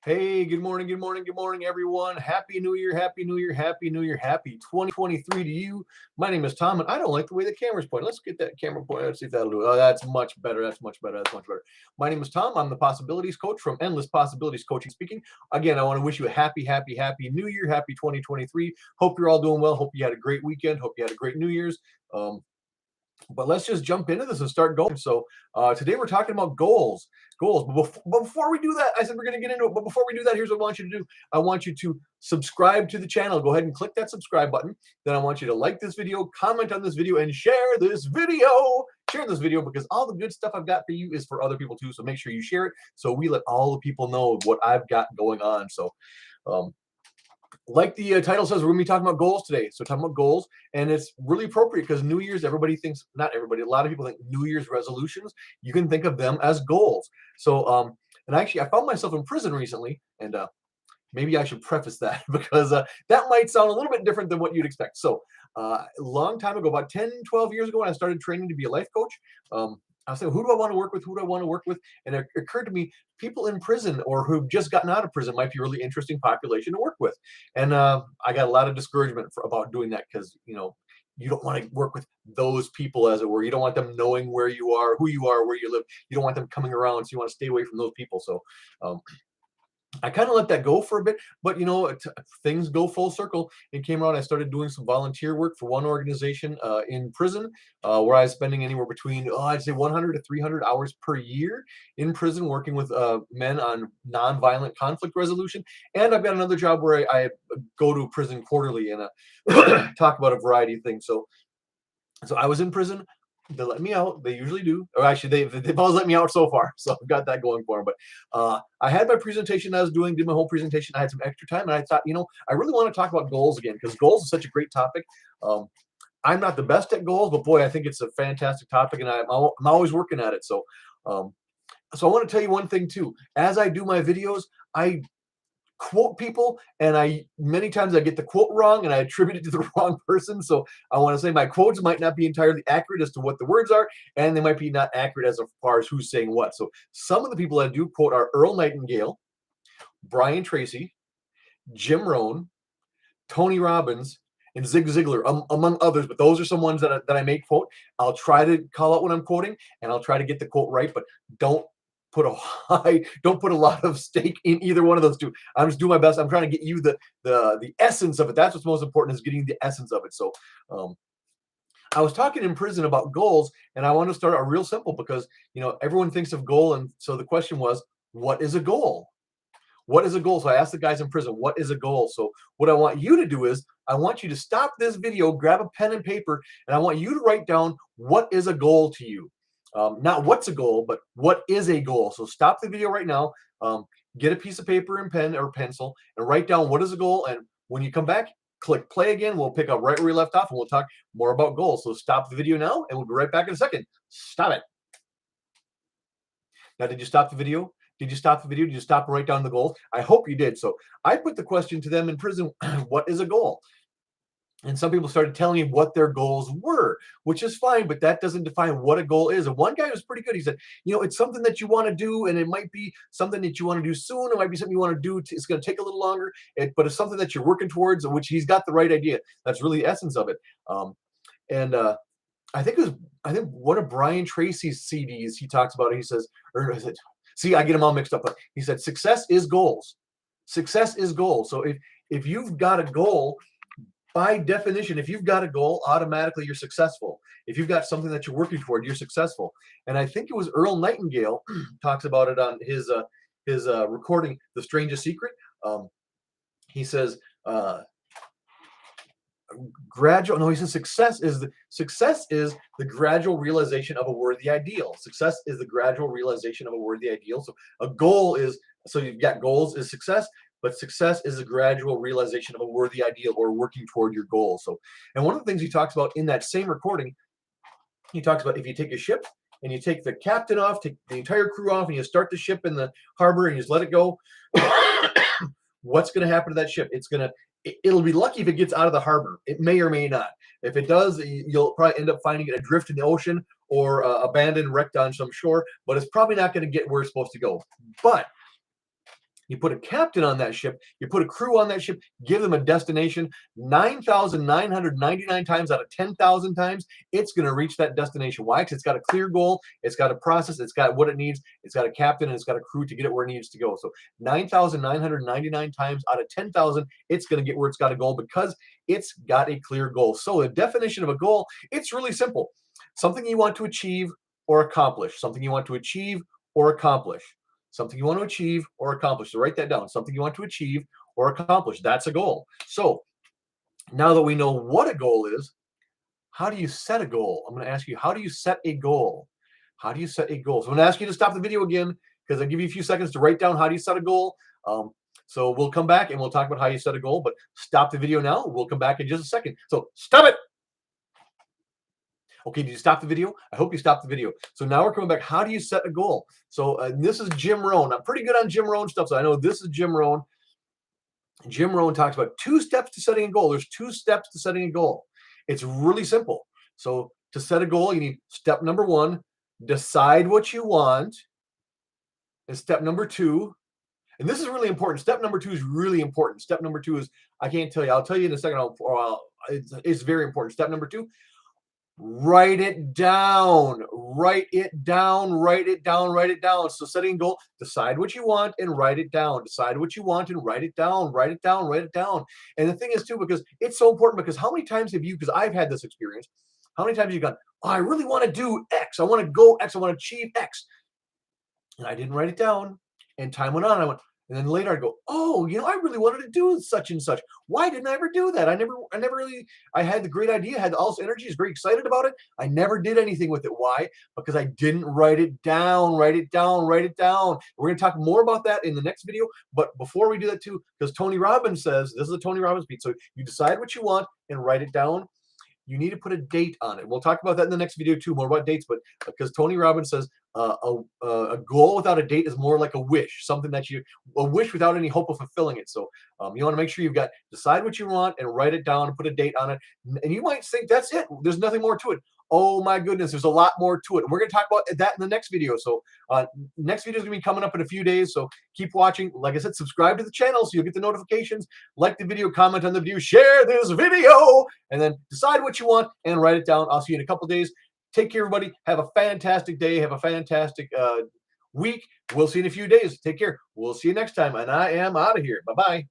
Hey, good morning, good morning, good morning, everyone. Happy New Year, Happy New Year, Happy New Year, Happy 2023 to you. My name is Tom, and I don't like the way the camera's pointing. Let's get that camera pointed. Let's see if that'll do it. Oh, that's much better. That's much better. That's much better. My name is Tom. I'm the Possibilities Coach from Endless Possibilities Coaching Speaking. Again, I want to wish you a happy New Year, Happy 2023. Hope you're all doing well. Hope you had a great weekend. Hope you had a great New Year's. Um, but let's just jump into this and start going. So today we're talking about goals. Goals. But before we do that, I said we're going to get into it. But before we do that, here's what I want you to do. I want you to subscribe to the channel. Go ahead and click that subscribe button. Then I want you to like this video, comment on this video, and share this video. Share this video because all the good stuff I've got for you is for other people too. So make sure you share it so we let all the people know what I've got going on. So um, like the title says, we're going to be talking about goals today. So talking about goals, and it's really appropriate because New Year's, everybody thinks, not everybody, a lot of people think New Year's resolutions. You can think of them as goals. So, and actually, I found myself in prison recently, and maybe I should preface that because that might sound a little bit different than what you'd expect. So, a long time ago, about 10, 12 years ago, when I started training to be a life coach, I was saying, who do I want to work with? Who do I want to work with? And it occurred to me, people in prison or who've just gotten out of prison might be a really interesting population to work with. And I got a lot of discouragement about doing that because, you don't want to work with those people, as it were. You don't want them knowing where you are, who you are, where you live. You don't want them coming around. So you want to stay away from those people. So um, I kind of let that go for a bit, but things go full circle. It came around. I started doing some volunteer work for one organization in prison, where I was spending anywhere between, I'd say 100 to 300 hours per year in prison, working with men on nonviolent conflict resolution. And I've got another job where I go to prison quarterly and talk about a variety of things. So I was in prison. They let me out. They usually do. Or actually, they've always let me out so far. So I've got that going for them. But I had my presentation I was doing, did my whole presentation. I had some extra time. And I thought, I really want to talk about goals again because goals is such a great topic. I'm not the best at goals, but boy, I think it's a fantastic topic. And I'm always working at it. Um, so I want to tell you one thing too. As I do my videos, I quote people, and many times I get the quote wrong and I attribute it to the wrong person. So I want to say my quotes might not be entirely accurate as to what the words are, and they might be not accurate as far as who's saying what. So some of the people I do quote are Earl Nightingale, Brian Tracy, Jim Rohn, Tony Robbins, and Zig Ziglar, among others. But those are some ones that I may quote. I'll try to call out when I'm quoting, and I'll try to get the quote right, but don't put a lot of stake in either one of those two. I'm just doing my best. I'm trying to get you the essence of it. That's what's most important, is getting the essence of it. So I was talking in prison about goals, and I want to start out real simple because everyone thinks of goal, and so the question was, what is a goal? What is a goal? So I asked the guys in prison, what is a goal? So what I want you to do is, I want you to stop this video, grab a pen and paper, and I want you to write down, what is a goal to you? Not what's a goal, but what is a goal. So stop the video right now, get a piece of paper and pen or pencil, and write down what is a goal. And when you come back, click play again. We'll pick up right where we left off, and we'll talk more about goals. So stop the video now, and we'll be right back in a second. Stop it. Now, did you stop the video? Did you stop the video? Did you stop and write down the goals? I hope you did. So I put the question to them in prison, what is a goal? And some people started telling me what their goals were, which is fine, but that doesn't define what a goal is. And one guy was pretty good. He said, it's something that you want to do, and it might be something that you want to do soon. It might be something you want to do. It's going to take a little longer, but it's something that you're working towards, which he's got the right idea. That's really the essence of it. And I think one of Brian Tracy's CDs, he talks about it. He says, or is it, see, I get them all mixed up. He said, success is goals. Success is goals. So if you've got a goal, by definition, if you've got a goal, automatically you're successful. If you've got something that you're working toward, you're successful. And I think it was Earl Nightingale talks about it on his recording, The Strangest Secret. He says, he says success is the gradual realization of a worthy ideal. Success is the gradual realization of a worthy ideal. So a goal is, so you've got goals is success, but success is a gradual realization of a worthy ideal or working toward your goal. So, and one of the things he talks about in that same recording, he talks about if you take a ship and you take the captain off, take the entire crew off, and you start the ship in the harbor and you just let it go, what's going to happen to that ship? It'll be lucky if it gets out of the harbor. It may or may not. If it does, you'll probably end up finding it adrift in the ocean or abandoned, wrecked on some shore, but it's probably not going to get where it's supposed to go. But You put a captain on that ship, you put a crew on that ship, give them a destination 9,999 times out of 10,000 times, it's going to reach that destination. Why? Because it's got a clear goal, it's got a process, it's got what it needs, it's got a captain, and it's got a crew to get it where it needs to go. So 9,999 times out of 10,000, it's going to get where it's got to go because it's got a clear goal. So the definition of a goal, it's really simple. Something you want to achieve or accomplish, something you want to achieve or accomplish. Something you want to achieve or accomplish. So write that down. Something you want to achieve or accomplish. That's a goal. So now that we know what a goal is, how do you set a goal? I'm going to ask you, how do you set a goal? How do you set a goal? So I'm going to ask you to stop the video again because I'll give you a few seconds to write down how do you set a goal. So we'll come back and we'll talk about how you set a goal, but stop the video now. We'll come back in just a second. So stop it. Okay, did you stop the video? I hope you stopped the video. So now we're coming back. How do you set a goal? So this is Jim Rohn. I'm pretty good on Jim Rohn stuff, so I know this is Jim Rohn. Jim Rohn talks about 2 steps to setting a goal. There's 2 steps to setting a goal. It's really simple. So to set a goal, you need step number 1, decide what you want. And step number 2, and this is really important. Step number 2 is really important. Step number 2 is, I can't tell you. I'll tell you in a second. It's very important. Step number 2, write it down. Write it down. Write it down. Write it down. So setting a goal, decide what you want and write it down. Decide what you want and write it down. Write it down. Write it down. And the thing is too, because it's so important, because how many times have you, because I've had this experience, how many times have you gone, oh, I really want to do X. I want to go X. I want to achieve X. And I didn't write it down. And time went on. I went, and then later I go, oh, I really wanted to do such and such. Why didn't I ever do that? I never really, I had the great idea, had all this energy, was very excited about it. I never did anything with it. Why? Because I didn't write it down, write it down, write it down. We're going to talk more about that in the next video. But before we do that too, because Tony Robbins says, this is a Tony Robbins beat. So you decide what you want and write it down. You need to put a date on it. We'll talk about that in the next video too, more about dates. But because Tony Robbins says a goal without a date is more like a wish, something that a wish without any hope of fulfilling it. So you want to make sure you've got, decide what you want and write it down and put a date on it. And you might think that's it. There's nothing more to it. Oh my goodness, there's a lot more to it. We're going to talk about that in the next video. So next video is going to be coming up in a few days. So keep watching. Like I said, subscribe to the channel so you'll get the notifications. Like the video, comment on the video, share this video, and then decide what you want and write it down. I'll see you in a couple days. Take care, everybody. Have a fantastic day. Have a fantastic week. We'll see you in a few days. Take care. We'll see you next time. And I am out of here. Bye-bye.